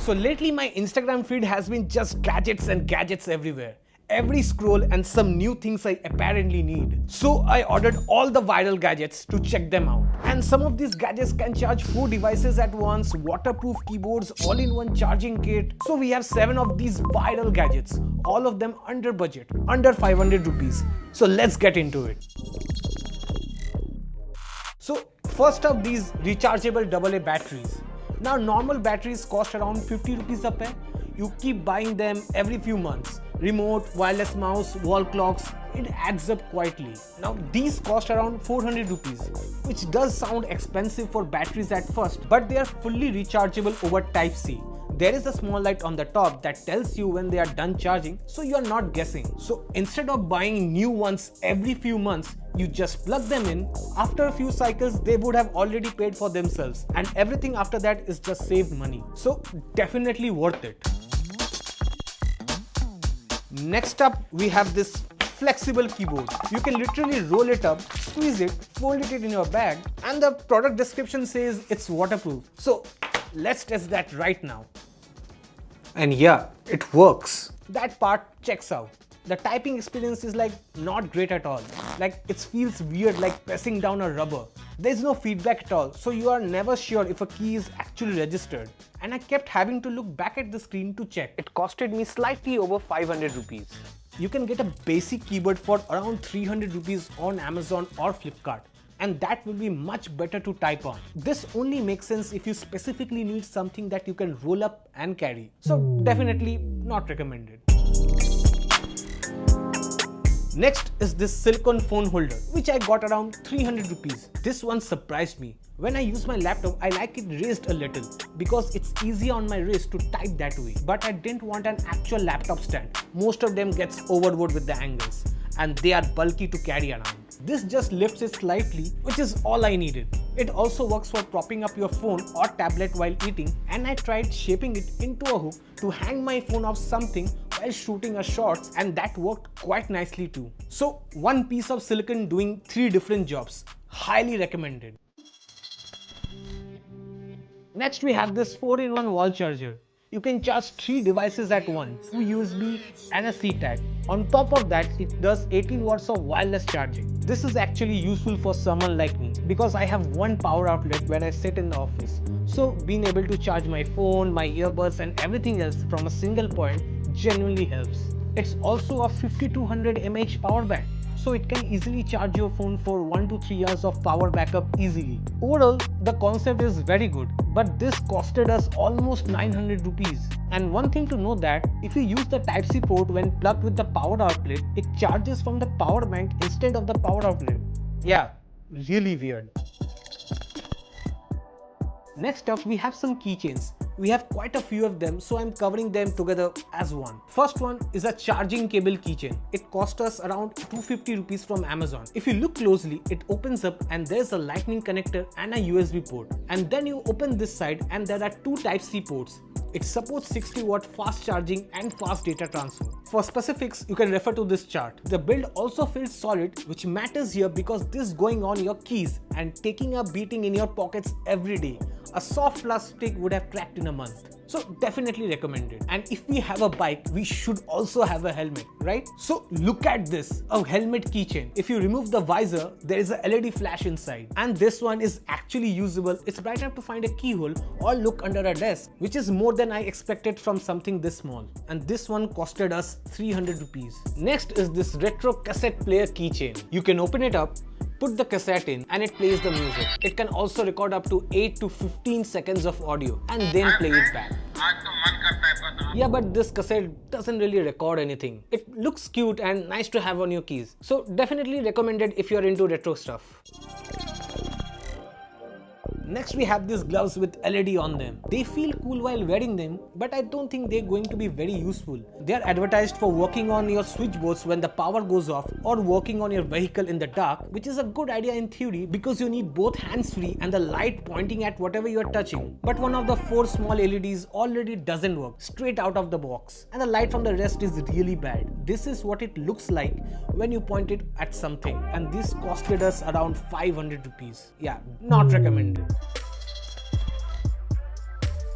So lately my Instagram feed has been just gadgets and gadgets everywhere. Every scroll and some new things I apparently need. So I ordered all the viral gadgets to check them out. And some of these gadgets can charge 4 devices at once, waterproof keyboards, all-in-one charging kit. So we have 7 of these viral gadgets, all of them under budget, under 500 rupees. So let's get into it. So first up, these rechargeable AA batteries. Now normal batteries cost around 50 rupees a pair. You keep buying them every few months. Remote, wireless mouse, wall clocks, it adds up quietly. Now these cost around 400 rupees, which does sound expensive for batteries at first, but they are fully rechargeable over Type-C. There is a small light on the top that tells you when they are done charging, so you are not guessing. So instead of buying new ones every few months, you just plug them in. After a few cycles, they would have already paid for themselves, and everything after that is just saved money. So definitely worth it. Next up, we have this flexible keyboard. You can literally roll it up, squeeze it, fold it in your bag, and the product description says it's waterproof. So let's test that right now. And yeah, it works. That part checks out. The typing experience is like not great at all. Like it feels weird, like pressing down a rubber. There's no feedback at all, so you are never sure if a key is actually registered. And I kept having to look back at the screen to check. It costed me slightly over 500 rupees. You can get a basic keyboard for around 300 rupees on Amazon or Flipkart, and that will be much better to type on. This only makes sense if you specifically need something that you can roll up and carry. So definitely not recommended. Next is this silicone phone holder, which I got around 300 rupees. This one surprised me. When I use my laptop, I like it raised a little because it's easy on my wrist to type that way. But I didn't want an actual laptop stand. Most of them gets overboard with the angles, and they are bulky to carry around. This just lifts it slightly, which is all I needed. It also works for propping up your phone or tablet while eating, and I tried shaping it into a hook to hang my phone off something while shooting a shot, and that worked quite nicely too. So one piece of silicone doing 3 different jobs. Highly recommended. Next we have this 4-in-1 wall charger. You can charge 3 devices at once, 2 USB and a C-tag. On top of that, it does 18 watts of wireless charging. This is actually useful for someone like me because I have one power outlet when I sit in the office. So being able to charge my phone, my earbuds and everything else from a single point genuinely helps. It's also a 5200 mAh power bank, so it can easily charge your phone for 1 to 3 hours of power backup easily. Overall, the concept is very good, but this costed us almost 900 rupees. And one thing to know that if you use the Type-C port when plugged with the power outlet, it charges from the power bank instead of the power outlet. Yeah, really weird. Next up, we have some keychains. We have quite a few of them, so I'm covering them together as one. First one is a charging cable keychain. It cost us around 250 rupees from Amazon. If you look closely, it opens up and there's a lightning connector and a USB port. And then you open this side and there are 2 Type-C ports. It supports 60-watt fast charging and fast data transfer. For specifics, you can refer to this chart. The build also feels solid, which matters here because this going on your keys and taking a beating in your pockets every day. A soft plastic would have cracked in a month. So definitely recommended. And if we have a bike, we should also have a helmet, right? So look at this, a helmet keychain. If you remove the visor, there is a LED flash inside. And this one is actually usable. It's bright enough to find a keyhole or look under a desk, which is more than I expected from something this small. And this one costed us 300 rupees. Next is this retro cassette player keychain. You can open it up, put the cassette in and it plays the music. It can also record up to 8 to 15 seconds of audio and then play it back. Yeah, but this cassette doesn't really record anything. It looks cute and nice to have on your keys. So definitely recommended if you're into retro stuff. Next we have these gloves with LED on them. They feel cool while wearing them, but I don't think they're going to be very useful. They are advertised for working on your switchboards when the power goes off or working on your vehicle in the dark, which is a good idea in theory because you need both hands free and the light pointing at whatever you're touching. But one of the 4 small LEDs already doesn't work straight out of the box, and the light from the rest is really bad. This is what it looks like when you point it at something, and this costed us around 500 rupees. Yeah, not recommended.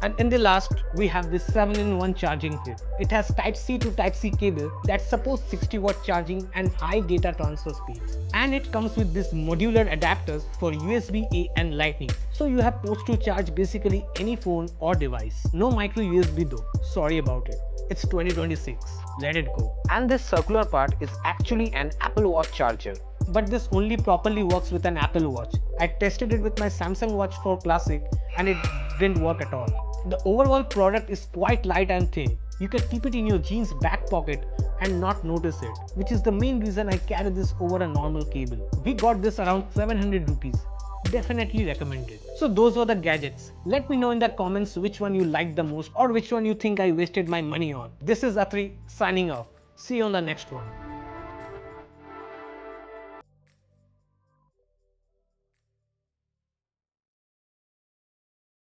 And in the last, we have this 7-in-1 charging kit. It has Type-C to Type-C cable that supports 60-watt charging and high data transfer speeds. And it comes with this modular adapters for USB-A and Lightning. So you have ports to charge basically any phone or device. No micro USB though. Sorry about it. It's 2026. Let it go. And this circular part is actually an Apple Watch charger. But this only properly works with an Apple Watch. I tested it with my Samsung Watch 4 Classic and it didn't work at all. The overall product is quite light and thin. You can keep it in your jeans back pocket and not notice it, which is the main reason I carry this over a normal cable. We got this around 700 rupees. Definitely recommended. So those were the gadgets. Let me know in the comments which one you liked the most or which one you think I wasted my money on. This is Atri signing off. See you on the next one.